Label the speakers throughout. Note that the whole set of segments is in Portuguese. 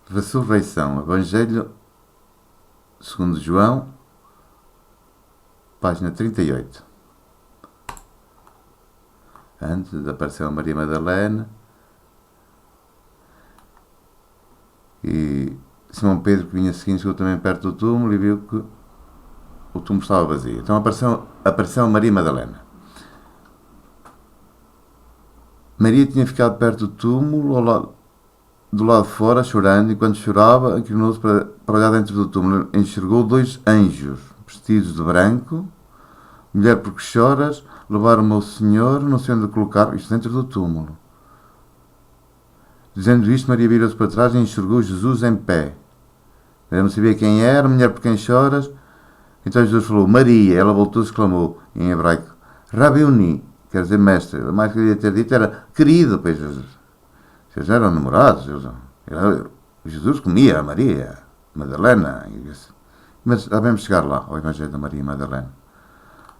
Speaker 1: Ressurreição, Evangelho segundo João, página 38. Antes apareceu a Maria Madalena e Simão Pedro, que vinha seguindo, chegou também perto do túmulo e viu que o túmulo estava vazio. Então apareceu a Maria Madalena. Maria tinha ficado perto do túmulo, do lado de fora, chorando, e quando chorava, inclinou-se para olhar dentro do túmulo. Enxergou 2 anjos, vestidos de branco. Mulher, porque choras? Levaram-me ao Senhor, não sei onde colocar, isto dentro do túmulo. Dizendo isto, Maria virou-se para trás e enxergou Jesus em pé. Ela não sabia quem era, mulher, por quem choras? Então Jesus falou, Maria. Ela voltou-se e exclamou, em hebraico, Rabiuni, quer dizer mestre. O mais que queria ter dito era querido, pois eles eram namorados. Jesus comia a Maria Madalena. Mas já vamos chegar lá, ao Evangelho da Maria Madalena.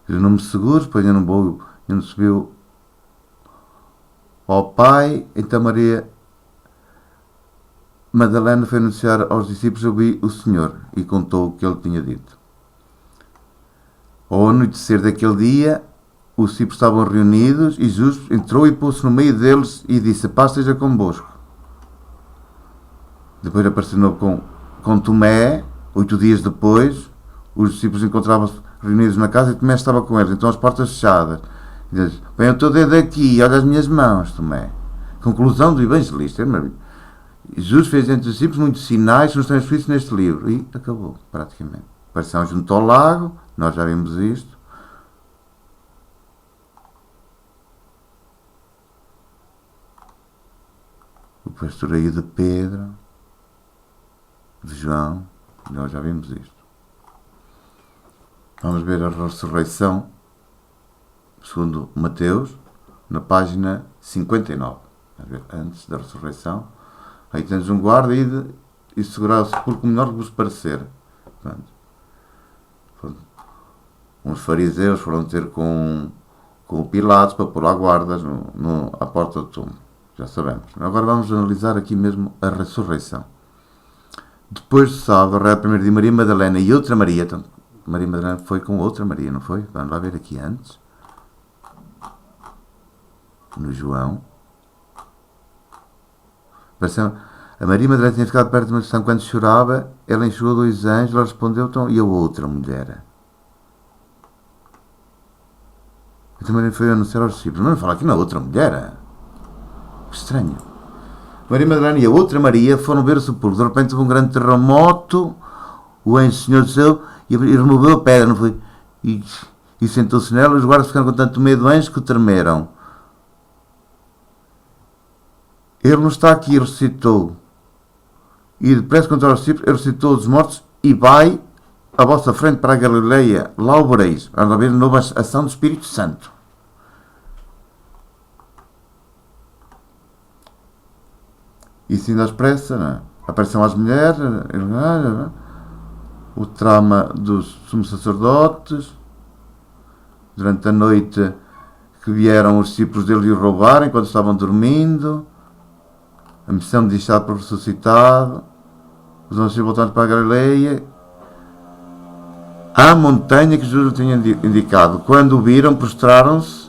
Speaker 1: Diz, não me segures, pois eu não subiu ao Pai. Então Maria Madalena foi anunciar aos discípulos, eu vi o Senhor, e contou o que ele tinha dito. Ao anoitecer daquele dia, os discípulos estavam reunidos e Jesus entrou e pôs-se no meio deles e disse, paz seja convosco. Depois apareceu com Tomé, 8 dias depois, os discípulos encontravam-se reunidos na casa e Tomé estava com eles, então as portas fechadas. E diz, vem o teu dedo aqui, olha as minhas mãos, Tomé. Conclusão do evangelista, é maravilhoso. Jesus fez entre os discípulos muitos sinais que nos estão escritos neste livro. E acabou, praticamente. Apareceram junto ao lago, nós já vimos isto. O pastoreio de Pedro, de João, nós já vimos isto. Vamos ver a ressurreição, segundo Mateus, na página 59. Vamos ver, antes da ressurreição. Aí tens um guarda e segurar o sepulcro melhor que vos parecer. Pronto. Uns fariseus foram ter com o Pilatos para pôr lá guardas à porta do túmulo. Já sabemos. Agora vamos analisar aqui mesmo a ressurreição. Depois do sábado, reza primeiro de Maria Madalena e outra Maria. Então, Maria Madalena foi com outra Maria, não foi? Vamos lá ver aqui antes. No João. A Maria Madalena tinha ficado perto de uma questão quando chorava. Ela enxugou 2 anjos. Ela respondeu, então, e a outra mulher? Então Maria foi anunciar aos discípulos. Não fala aqui na outra mulher. Que estranho. Maria Madalena e a outra Maria foram ver o sepulcro. De repente houve um grande terremoto. O anjo do Senhor desceu e removeu a pedra, não foi? E sentou-se nela. Os guardas ficaram com tanto medo do anjo que tremeram. Ele não está aqui, ressuscitou. E depressa contra os discípulos, ele ressuscitou dos mortos e vai à vossa frente para a Galileia. Lá o vereis. Vamos ver de novo a ação do Espírito Santo. E assim às pressas, não é? Apareceram as mulheres, o trama dos sumos sacerdotes, durante a noite que vieram os discípulos dele e o roubarem quando estavam dormindo, a missão de deixar para o ressuscitado, os 11 voltaram para a Galileia, à montanha que Jesus tinha indicado. Quando o viram, prostraram-se.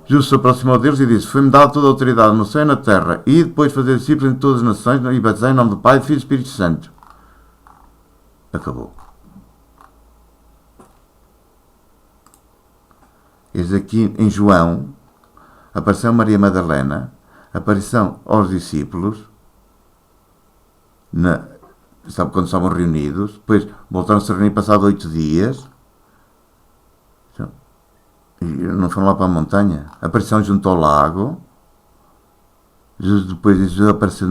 Speaker 1: Jesus se aproximou deles e disse, foi-me dada toda a autoridade no céu e na terra, e depois fazer discípulos em todas as nações, e batizar em nome do Pai, do Filho e do Espírito Santo. Acabou. Eis aqui em João, apareceu Maria Madalena, aparição aos discípulos, quando estavam reunidos, depois voltaram-se a reunir passado 8 dias, e não foram lá para a montanha, apareceram junto ao lago. Jesus depois apareceu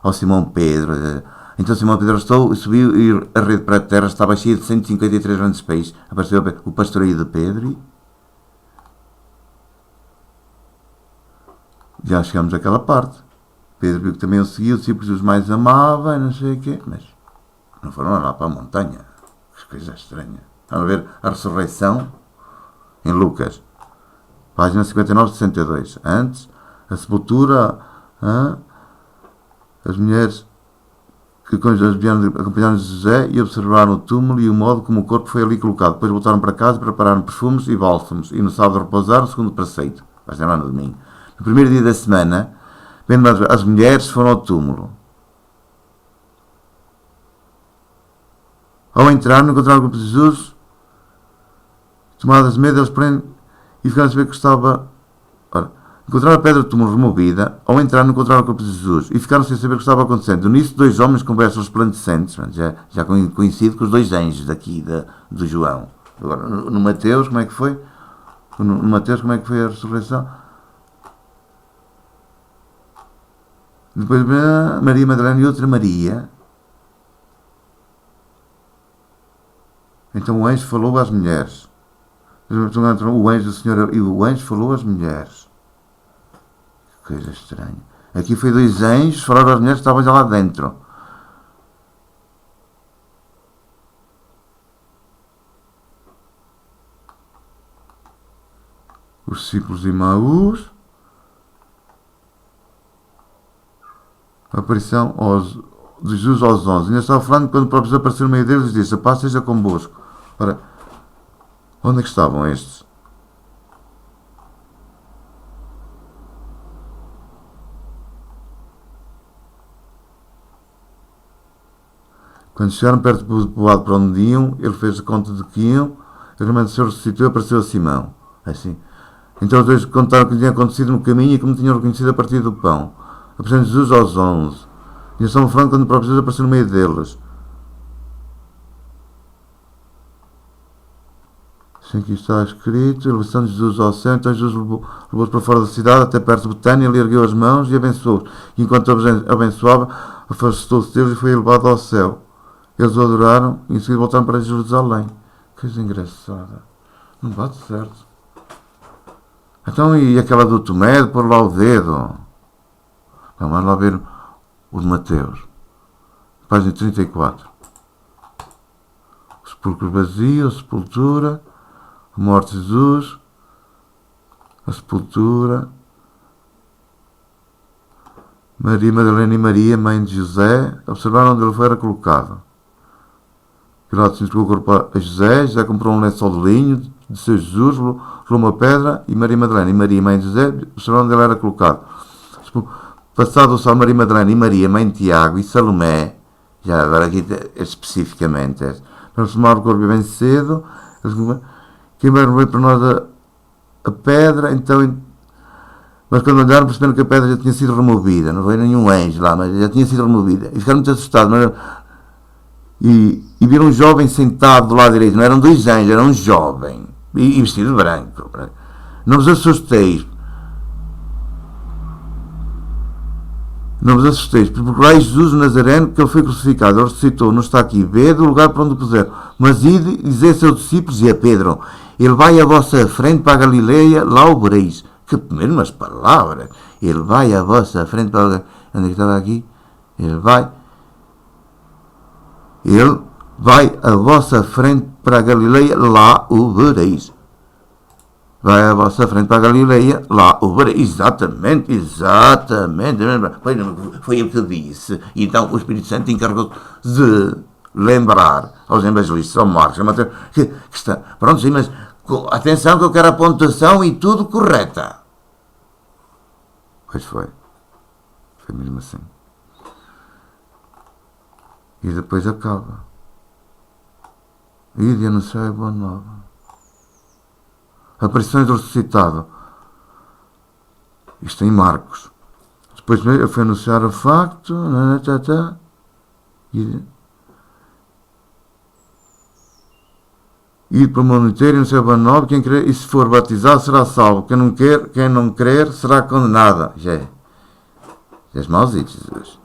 Speaker 1: ao Simão Pedro. Então Simão Pedro subiu e a rede para a terra estava cheia de 153 grandes peixes. Apareceu o pastoreio de Pedro. Já chegamos àquela parte. Pedro viu que também o seguiu, os discípulos os mais amava, não sei o quê, mas não foram lá para a montanha. Que coisa estranha. Vamos ver a ressurreição em Lucas, página 59 62. Antes, a sepultura, as mulheres que acompanharam José e observaram o túmulo e o modo como o corpo foi ali colocado. Depois voltaram para casa e prepararam perfumes e bálsamos, e no sábado repousaram segundo o preceito. Vai ser lá no domingo. No primeiro dia da semana, as mulheres foram ao túmulo. Ao entrar, não encontraram o corpo de Jesus. Tomadas de medo, eles prendem e ficaram a saber que estava... Encontraram a pedra do túmulo removida. Ao entrar, não encontraram o corpo de Jesus e ficaram sem saber o que estava acontecendo. Nisso, dois homens conversam resplandecentes, já conhecido com os dois anjos daqui do João. Agora, no Mateus, como é que foi? No Mateus, como é que foi a ressurreição? Depois, Maria Madalena e outra Maria. Então o anjo falou às mulheres. O anjo do Senhor e o anjo falou às mulheres. Que coisa estranha. Aqui foi dois anjos, falaram às mulheres que estavam já lá dentro. Os discípulos de Emaús. A aparição de Jesus aos 11. Ainda estava falando quando o próprio Jesus apareceu no meio deles e disse: a paz seja convosco. Ora, onde é que estavam estes? Quando chegaram perto do povoado para onde iam, ele fez a conta de que iam, ele permaneceu, ressuscitou e apareceu a Simão. Assim. Então os dois contaram o que tinha acontecido no caminho e como tinham reconhecido a partir do pão. Apareceu Jesus aos 11. E eles estavam falando quando o próprio Jesus apareceu no meio deles. Assim que está escrito, elevação de Jesus ao céu. Então Jesus levou-os para fora da cidade, até perto de Betânia, ele ergueu as mãos e abençoou-os. E enquanto abençoava, afastou-se deles e foi elevado ao céu. Eles o adoraram e em seguida voltaram para Jerusalém. Que coisa engraçada. Não bate certo. Então, e aquela do Tomé, de pôr lá o dedo? Vamos lá ver o de Mateus. Página 34. O sepulcro vazio, a sepultura, a morte de Jesus, a sepultura, Maria Madalena e Maria, mãe de José, observaram onde ele foi colocado. Pilatos entregou o corpo a José, José comprou um lençol de linho, desceu Jesus, rolou uma pedra, e Maria Madalena e Maria, mãe de José, observaram onde ele era colocado. Passado o sol, Maria Madalena e Maria, mãe de Tiago e Salomé, já agora aqui especificamente, para tomar o corpo bem cedo, quem vai remover para nós a pedra, então, mas quando olharam perceberam que a pedra já tinha sido removida, não veio nenhum anjo lá, mas já tinha sido removida, e ficaram muito assustados, e viram um jovem sentado do lado direito, não eram dois anjos, era um jovem, e vestido de branco. Não vos assusteis, porque lá é Jesus o Nazareno, que ele foi crucificado, ele ressuscitou, não está aqui, vê do lugar para onde o puseram. Mas ide e dizer a seus discípulos e a Pedro, ele vai à vossa frente para a Galileia, lá o vereis. Que mesmas palavras, ele vai à vossa frente para a Galileia. Onde é que estava aqui? Ele vai à vossa frente para a Galileia, lá o vereis. Vai à vossa frente para a Galileia, lá o vereis. Exatamente. Foi o que disse. Então o Espírito Santo encarregou de lembrar aos evangelistas, ao Marcos, a Mateus, que está. Pronto, sim, mas atenção que eu quero a pontuação e tudo correta. Pois foi. Foi mesmo assim. E depois acaba. E de anunciar a boa nova. Aparições do ressuscitado. Isto em Marcos. Depois ele foi anunciar o facto. Ir para o mundo inteiro e anunciar a boa nova. Quem crer e se for batizado será salvo. Quem não crer será condenado. Já és mauzito, Jesus.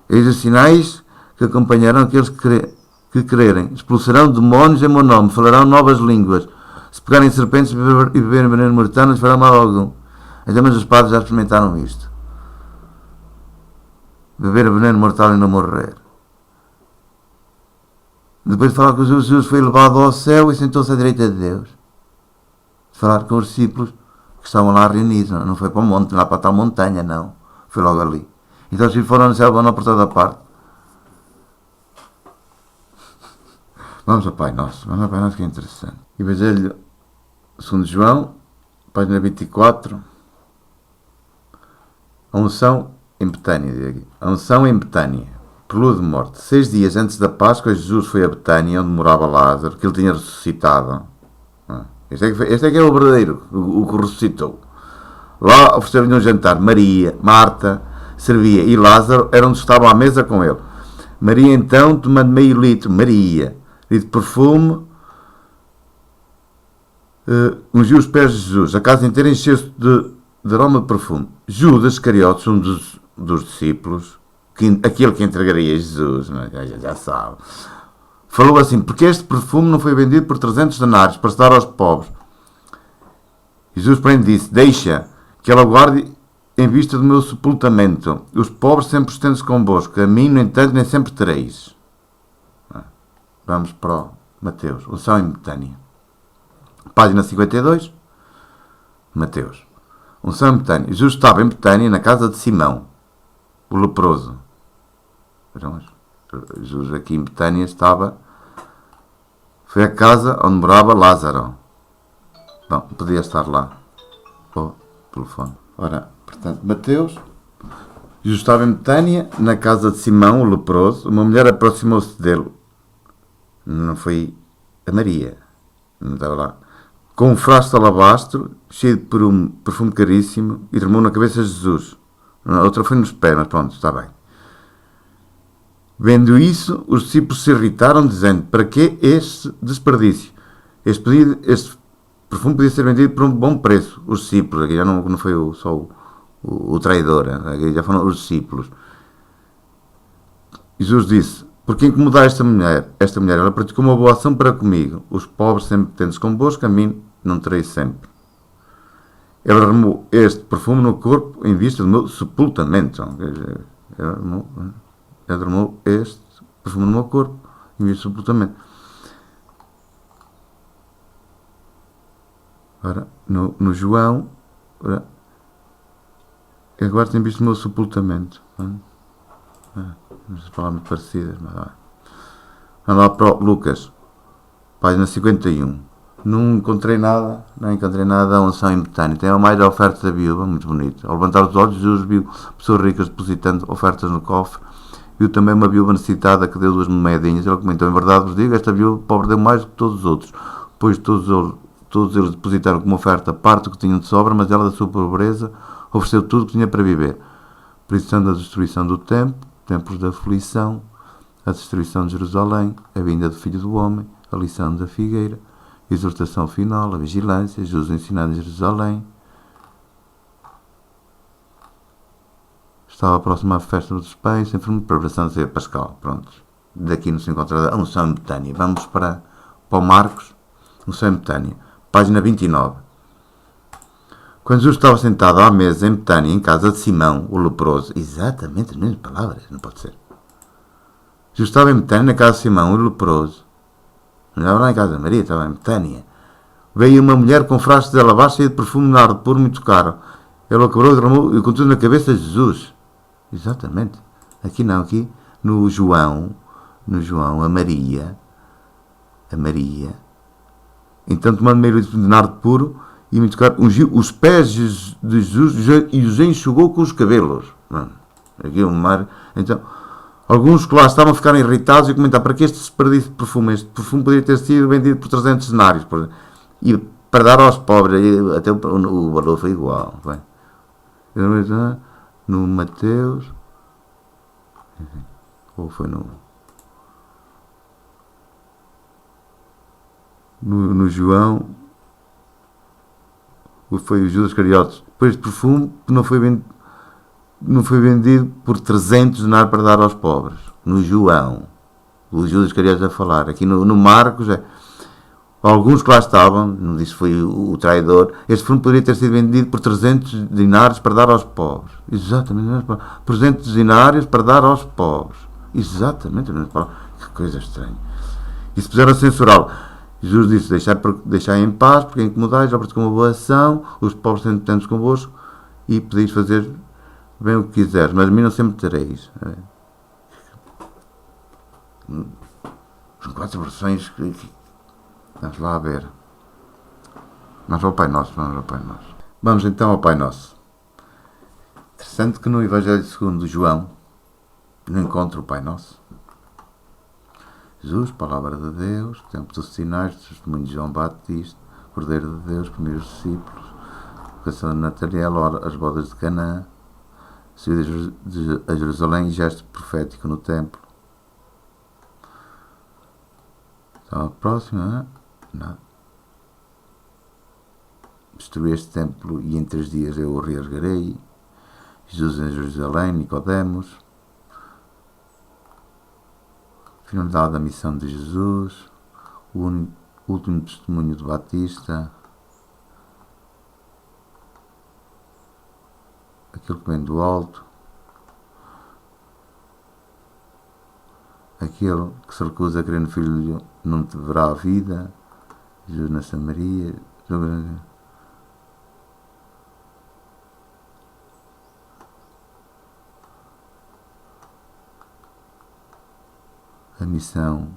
Speaker 1: Eis os sinais que acompanharão aqueles que crerem. Expulsarão demónios em meu nome. Falarão novas línguas. Se pegarem serpentes e beberem veneno mortal, não fará mal algum. Então, mas os padres já experimentaram isto. Beber veneno mortal e não morrer. Depois de falar com Jesus, foi levado ao céu e sentou-se à direita de Deus. De falar com os discípulos que estavam lá reunidos. Não foi para o monte, lá para a tal montanha, não. Foi logo ali. Então os filhos foram anunciar a boa nova por toda a parte. Vamos ao Pai Nosso. Vamos ao Pai Nosso que é interessante. Evangelho segundo João, página 24. A unção em Betânia. A unção em Betânia. Prelude de morte. 6 dias antes da Páscoa, Jesus foi a Betânia, onde morava Lázaro, que ele tinha ressuscitado. Este é que é o verdadeiro, o que ressuscitou. Lá ofereceram-lhe um jantar. Maria, Marta, servia, e Lázaro era onde estavam à mesa com ele. Maria, então, tomando meio litro, de perfume, ungiu os pés de Jesus. A casa inteira encheu-se de aroma de perfume. Judas Iscariotes, um dos discípulos, aquele que entregaria Jesus, já sabe, falou assim: porque este perfume não foi vendido por 300 denários para se dar aos pobres? Jesus, porém, disse: deixa que ela guarde em vista do meu sepultamento. Os pobres sempre os tendes convosco, a mim, no entanto, nem sempre tereis. Vamos para o Mateus, unção em Betânia. Página 52, Mateus. Unção em Betânia. Jesus estava em Betânia, na casa de Simão, o leproso. Jesus aqui em Betânia estava... Foi a casa onde morava Lázaro. Não, podia estar lá. O telefone. Ora, portanto, Mateus. Jesus estava em Betânia, na casa de Simão, o leproso. Uma mulher aproximou-se dele. Não foi a Maria. Não estava lá. Com um frasco de alabastro, cheio de perfume caríssimo, e derramou na cabeça de Jesus. A outra foi nos pés, mas pronto, está bem. Vendo isso, os discípulos se irritaram, dizendo: para que este desperdício? Este perfume podia ser vendido por um bom preço. Os discípulos, aqui já não foi só o traidor, aqui já foram os discípulos. Jesus disse: por que incomodar esta mulher? Esta mulher, ela praticou uma boa ação para comigo. Os pobres sempre tendes convosco, a mim não tereis sempre. Ele derramou este perfume no corpo em vista do meu sepultamento. Ele derramou este perfume no meu corpo em vista do sepultamento. Ora, no João, agora tem visto o meu sepultamento. As palavras parecidas, mas vai. Vamos lá para o Lucas, página 51. Não encontrei nada da unção em Betânia. Tem a mais a oferta da viúva, muito bonito. Ao levantar os olhos, Jesus viu pessoas ricas depositando ofertas no cofre. Viu também uma viúva necessitada que deu 2 moedinhas. Ele comentou: em verdade vos digo, esta viúva pobre deu mais do que todos os outros, pois todos eles depositaram como oferta parte do que tinham de sobra, mas ela, da sua pobreza, ofereceu tudo o que tinha para viver. Precisando da destruição do templo, tempos da aflição, a destruição de Jerusalém, a vinda do Filho do Homem, a lição da figueira, a exortação final, a vigilância, Jesus ensinando em Jerusalém. Estava próximo à festa dos pães, em forma de preparação de ceia pascal. Pronto. Daqui não se encontra a unção em Betânia. Vamos para o Marcos, unção em Betânia, página 29. Quando Jesus estava sentado à mesa em Betânia, em casa de Simão, o leproso, exatamente as mesmas palavras, não pode ser. Jesus estava em Betânia, na casa de Simão, o leproso. Não estava lá em casa de Maria, estava em Betânia. Veio uma mulher com frascos de alabastro cheio de perfume de nardo puro muito caro. Ele o quebrou e derramou e com tudo na cabeça de Jesus. Exatamente. Aqui não, aqui no João, a Maria. Então, tomando meio litro de nardo puro e muito caro, ungiu os pés de Jesus e os enxugou com os cabelos. Aqui um mar. Então, alguns que lá estavam a ficar irritados e comentaram: para que este desperdício de perfume? Este perfume poderia ter sido vendido por 300 denários. E para dar aos pobres, até o valor foi igual. Foi. No Mateus, ou foi no João, foi o Judas Iscariotes. Depois de perfume não foi vendido por 300 denários para dar aos pobres. No João, o Judas Iscariotes a falar. Aqui no Marcos, alguns que lá estavam, não disse foi o traidor, este perfume poderia ter sido vendido por 300 dinários para dar aos pobres. Exatamente, por 300 dinários para dar aos pobres. Exatamente, que coisa estranha. E se puseram a censurá-lo. Jesus disse: deixai em paz, porque incomodais, já praticou uma boa ação, os pobres têm tantos convosco, e podeis fazer bem o que quiseres, mas a mim não sempre tereis. São 4 versões que vamos lá ver. Vamos ao Pai Nosso. Vamos então ao Pai Nosso. Interessante que no Evangelho segundo João não encontra o Pai Nosso. Jesus, Palavra de Deus, Tempo dos Sinais, Testemunho de João Batista, Cordeiro de Deus, primeiros discípulos, vocação de Natanael, as bodas de Canaã, subida a Jerusalém, gesto profético no templo. Então a próxima, não. Destruí este templo e em 3 dias eu o reerguerei. Jesus em Jerusalém, Nicodemos. Finalidade da missão de Jesus. O último testemunho de Batista. Aquilo que vem do alto. Aquele que se recusa a crer no Filho não te verá a vida. Jesus na Samaria. A missão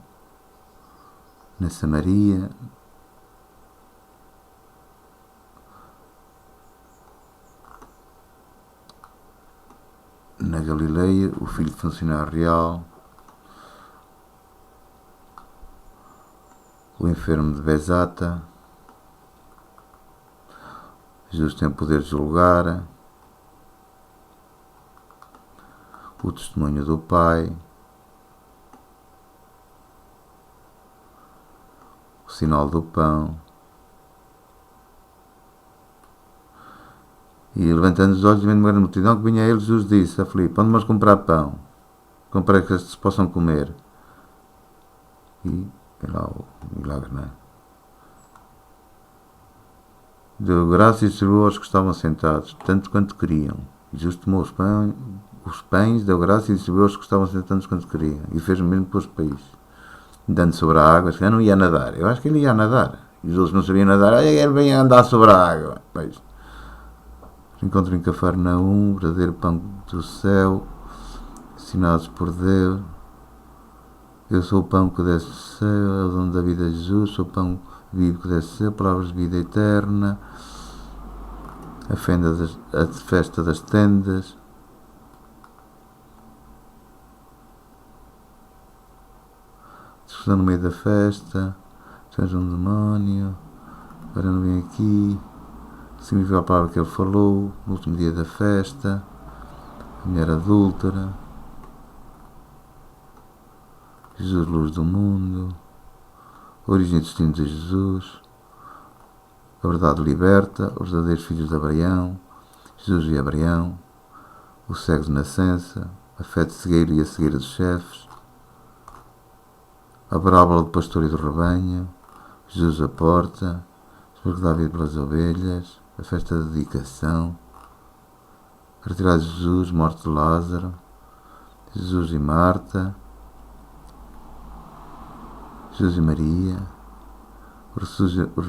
Speaker 1: na Samaria. Na Galileia, o filho de funcionário real. O enfermo de Bezata. Jesus tem o poder de julgar. O testemunho do Pai. O sinal do pão. E levantando os olhos, vendo uma grande multidão que vinha a ele, Jesus disse a Filipe: onde vamos comprar pão? Comprei que estes possam comer. E lá o milagre, não é? Deu graça e distribuiu aos que estavam sentados, tanto quanto queriam. E Jesus tomou os pães, deu graça e distribuiu aos que estavam sentados quanto queriam. E fez o mesmo para os peixes. Andando sobre a água, se não ia nadar. Eu acho que ele ia nadar. E os outros não sabiam nadar. Ele vem a andar sobre a água. Pois. Encontro em Cafarnaum, verdadeiro pão do céu, ensinados por Deus. Eu sou o pão que desce do céu, é o dono da vida de Jesus, sou o pão vivo que desce do céu, palavras de vida eterna, a festa das tendas. Discussão no meio da festa, seja um demónio, agora não vem aqui. Significa a palavra que ele falou no último dia da festa, a mulher adúltera, Jesus, luz do mundo, a origem e destino de Jesus, a verdade liberta, os verdadeiros filhos de Abraão, Jesus e Abraão, os cegos de nascença, a fé de cegueiro e a cegueira dos chefes, a parábola do pastor e do rebanho, Jesus a porta, esmago David pelas ovelhas, a festa da dedicação, a retirada de Jesus, morte de Lázaro, Jesus e Marta, Jesus e Maria, o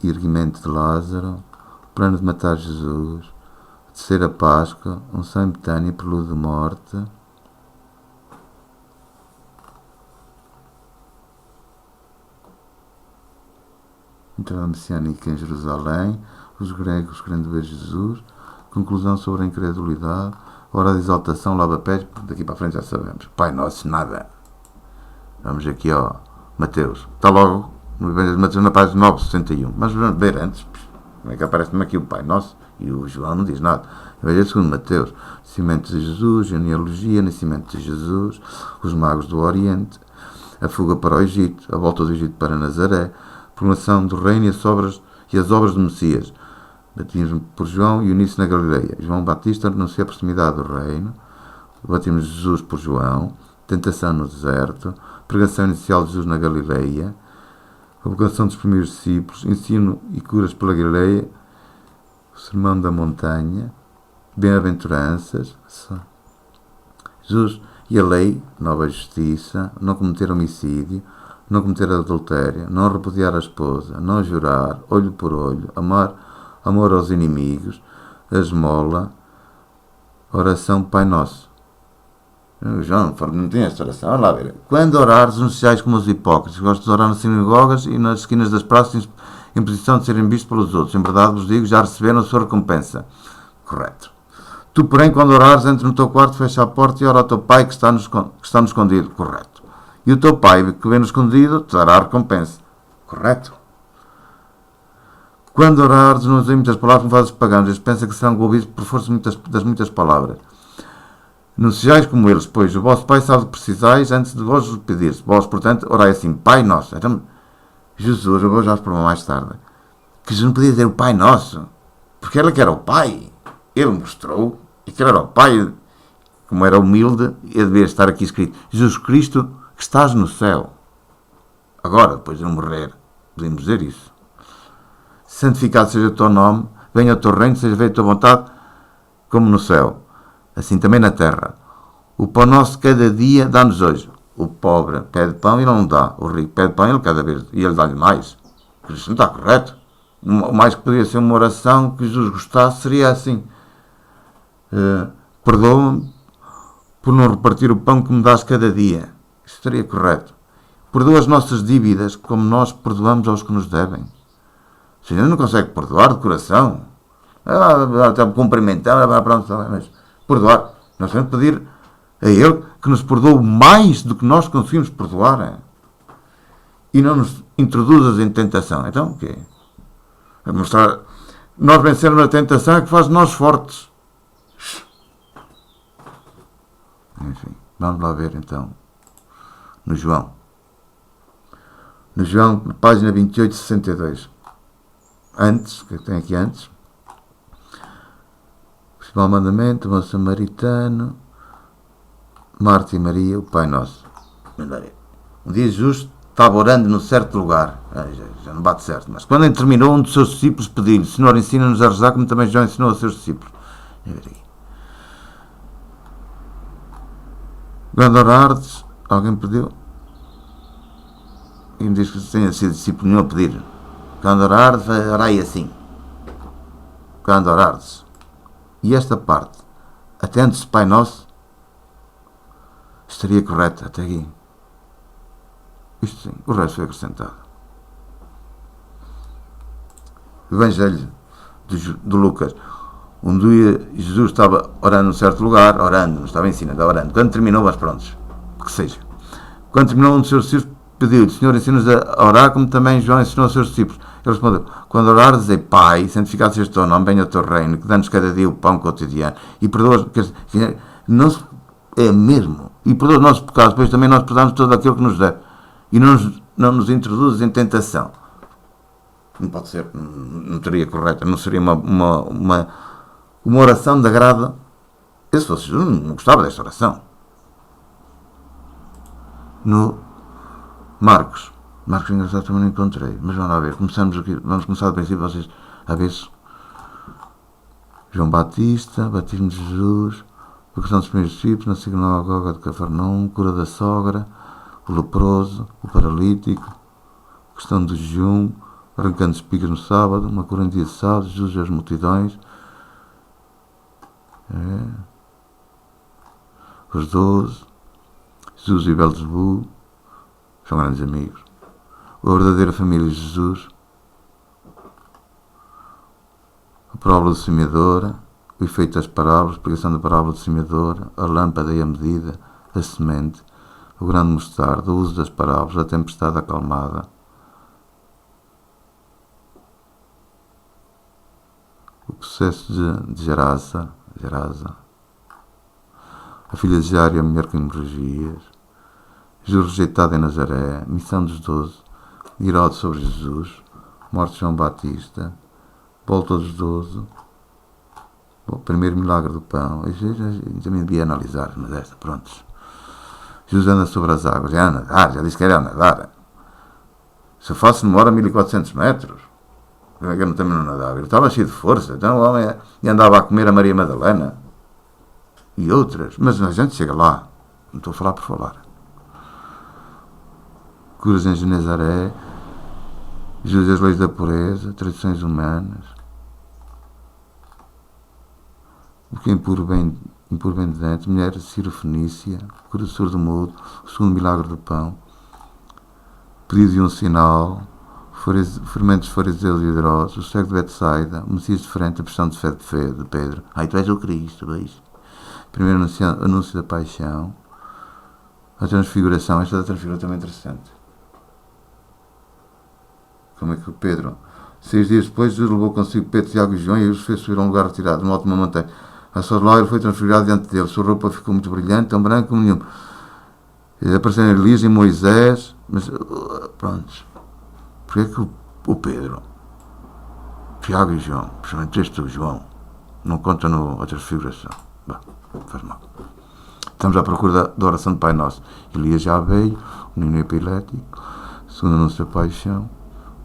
Speaker 1: reerguimento de Lázaro, o plano de matar Jesus, a terceira Páscoa, unção em Betânia, prelúdio de morte, entrada messiânica em Jerusalém, os gregos querendo ver Jesus, conclusão sobre a incredulidade, hora de exaltação, lava-pés, daqui para a frente já sabemos. Pai Nosso, nada. Vamos aqui ao Mateus. Está logo no Evangelho de Mateus na página 961. Mas vamos ver antes, como é que aparece-me aqui o Pai Nosso e o João não diz nada. Evangelho segundo Mateus, nascimento de Jesus, genealogia, nascimento de Jesus, os magos do Oriente, a fuga para o Egito, a volta do Egito para Nazaré, proclamação do reino e as obras do Messias, batismo por João e Eunice na Galileia. João Batista anuncia a proximidade do reino, o batismo de Jesus por João, tentação no deserto, pregação inicial de Jesus na Galileia, a vocação dos primeiros discípulos, ensino e curas pela Galileia, o sermão da montanha, bem-aventuranças, Jesus e a lei, nova justiça, não cometer homicídio, não cometer adultério, não repudiar a esposa, não jurar, olho por olho, amor aos inimigos, a esmola, oração Pai Nosso. João não tem esta oração. Olha lá ver. Quando orares, não sejais como os hipócritas, gostam de orar nas sinagogas e nas esquinas das praças em posição de serem vistos pelos outros. Em verdade vos digo, já receberam a sua recompensa. Correto. Tu, porém, quando orares, entra no teu quarto, fecha a porta e ora ao teu pai que está no escondido. Correto. E o teu pai, que vem no escondido, te dará a recompensa. Correto. Quando orares, não usem muitas palavras como fazes pagãos. Eles pensam que serão envolvidos por força das muitas palavras. Não sejais como eles, pois o vosso Pai sabe o que precisais antes de vos pedir. Vós, portanto, orai assim, Pai Nosso. Então, Jesus, eu vou já para mais tarde, que Jesus não podia dizer o Pai Nosso, porque ele que era o Pai. Ele mostrou, e que ele era o Pai, como era humilde, e devia estar aqui escrito, Jesus Cristo, que estás no céu. Agora, depois de eu morrer, podemos dizer isso. Santificado seja o teu nome, venha o teu reino, seja feita a tua vontade, como no céu, assim também na terra. O pão nosso cada dia dá-nos hoje. O pobre pede pão e não dá. O rico pede pão e ele cada vez e ele dá-lhe mais. Isso não está correto. O mais que poderia ser uma oração que Jesus gostasse seria assim. Perdoa-me por não repartir o pão que me dás cada dia. Isso seria correto. Perdoa as nossas dívidas como nós perdoamos aos que nos devem. Se a gente não consegue perdoar de coração, até cumprimentar, pronto, mas perdoar. Nós temos que pedir a Ele que nos perdoe mais do que nós conseguimos perdoar. E não nos introduzas em tentação. Então, o quê? É mostrar... Nós vencermos a tentação é que faz nós fortes. Enfim, vamos lá ver então. No João, página 28, 62. Antes, o que tem aqui antes? O principal mandamento, o bom samaritano, Marta e Maria, o Pai Nosso. Um dia Jesus estava orando num certo lugar, já não bate certo, mas quando ele terminou, um dos seus discípulos pediu-lhe, Senhor, ensina-nos a rezar como também João ensinou aos seus discípulos. Quando orares, alguém pediu, e me diz que tenha sido discípulo nenhum a pedir. Quando orares, orai assim. Quando orares. E esta parte, até antes do Pai Nosso, estaria correta até aqui. Isto sim, o resto foi acrescentado. O Evangelho de Lucas. Um dia Jesus estava orando num certo lugar, orando, não estava ensinando, orando. Quando terminou, mas prontos, que seja. Quando terminou, um dos seus discípulos pediu-lhe, Senhor, ensina-nos a orar como também João ensinou aos seus discípulos. Ele respondeu, quando orares, dizei, Pai, santificado seja o teu nome, venha o teu reino, que dá-nos cada dia o pão cotidiano. E perdoa, não é mesmo. E perdoa os nossos pecados, pois também nós perdoamos todo aquilo que nos deve. E não nos introduzes em tentação. Não pode ser, não seria correto, não seria uma oração de agrado. Eu, se fosse Jesus, não gostava desta oração. No Marcos engraçado também não encontrei, mas vamos lá ver, vamos começar do princípio, vocês a ver se João Batista, batismo de Jesus, vocação dos primeiros discípulos, na sinagoga de Cafarnaum, cura da sogra, o leproso, o paralítico, questão do jejum, arrancando espigas no sábado, uma cura em dia de sábado, Jesus e as multidões, os 12, Jesus e Belzebu, são grandes amigos. A verdadeira família de Jesus, a parábola do semeador, o efeito das parábolas, a pregação da parábola do semeador, a lâmpada e a medida, a semente, o grande mostarda, o uso das parábolas, a tempestade acalmada, o processo de Gerasa, a filha de Jairo e a mulher com hemorragias, Jesus rejeitado em Nazaré, missão dos 12, Herodes sobre Jesus, morte de João Batista, volta dos 12, o primeiro milagre do pão. Eu também devia analisar, mas esta, prontos. Jesus anda sobre as águas, é a nadar, já disse que era a nadar. Se eu faço demora 1400 metros, eu também não nadava, ele estava cheio de força, então o homem andava a comer a Maria Madalena e outras, mas a gente chega lá, não estou a falar por falar. Curas em Genezaré, Jesus as leis da pureza, tradições humanas, o que é impuro bem impuro bendizente, mulher Cirofenícia, cura surdo mudo, o segundo milagre do pão, pedido de um sinal, fermentos fariseus e hidrosos, o cego de Betsaida, o Messias diferente, a pressão de fé de Pedro. Ai, tu és o Cristo, vejo. Primeiro anúncio da paixão, a transfiguração. Esta da transfiguração também é interessante. Como é que o Pedro, 6 dias depois, Jesus levou consigo Pedro, Tiago e João e os fez subir a um lugar retirado, numa alta montanha. A sua glória foi transfigurada diante dele, sua roupa ficou muito brilhante, tão branca como nenhum. Apareceram Elias e Moisés, mas pronto. Porque é que o Pedro, Tiago e João, principalmente este o João, não conta a transfiguração? Bah, faz mal. Estamos à procura da oração do Pai Nosso. Elias já veio, o menino epilético, segundo anúncio da paixão,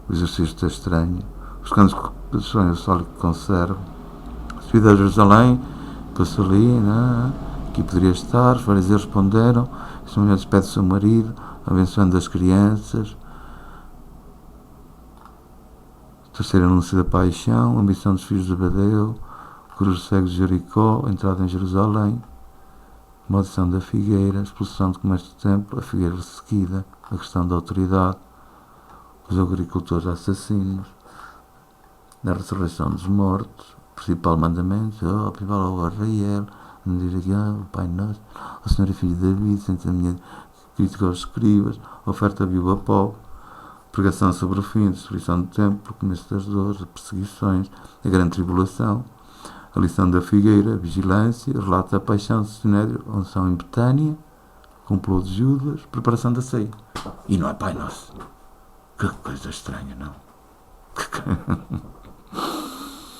Speaker 1: o exercício da estranha, os cantos de sonho, o sol que conserva, subida a Jerusalém, passou ali, aqui poderia estar, os fariseus responderam, esta mulher despede o seu marido, abençoando as crianças. Terceiro anúncio da paixão, ambição dos filhos de Zebedeu, cruz cegos de Jericó, entrada em Jerusalém, maldição da figueira, expulsão do comércio do templo, a figueira seguida, a questão da autoridade, os agricultores assassinos, a ressurreição dos mortos, o principal mandamento, principal ao Israel, o Pai Nosso, o Senhor é filho de David, sente a minha crítica aos escribas, oferta viúva pobre, pregação sobre o fim, a destruição do templo, o começo das dores, as perseguições, a grande tribulação, a lição da figueira, a vigilância, o relato da paixão do Sinédrio, unção em Betânia, complô de Judas, preparação da ceia. E não é Pai Nosso. Que coisa estranha, não?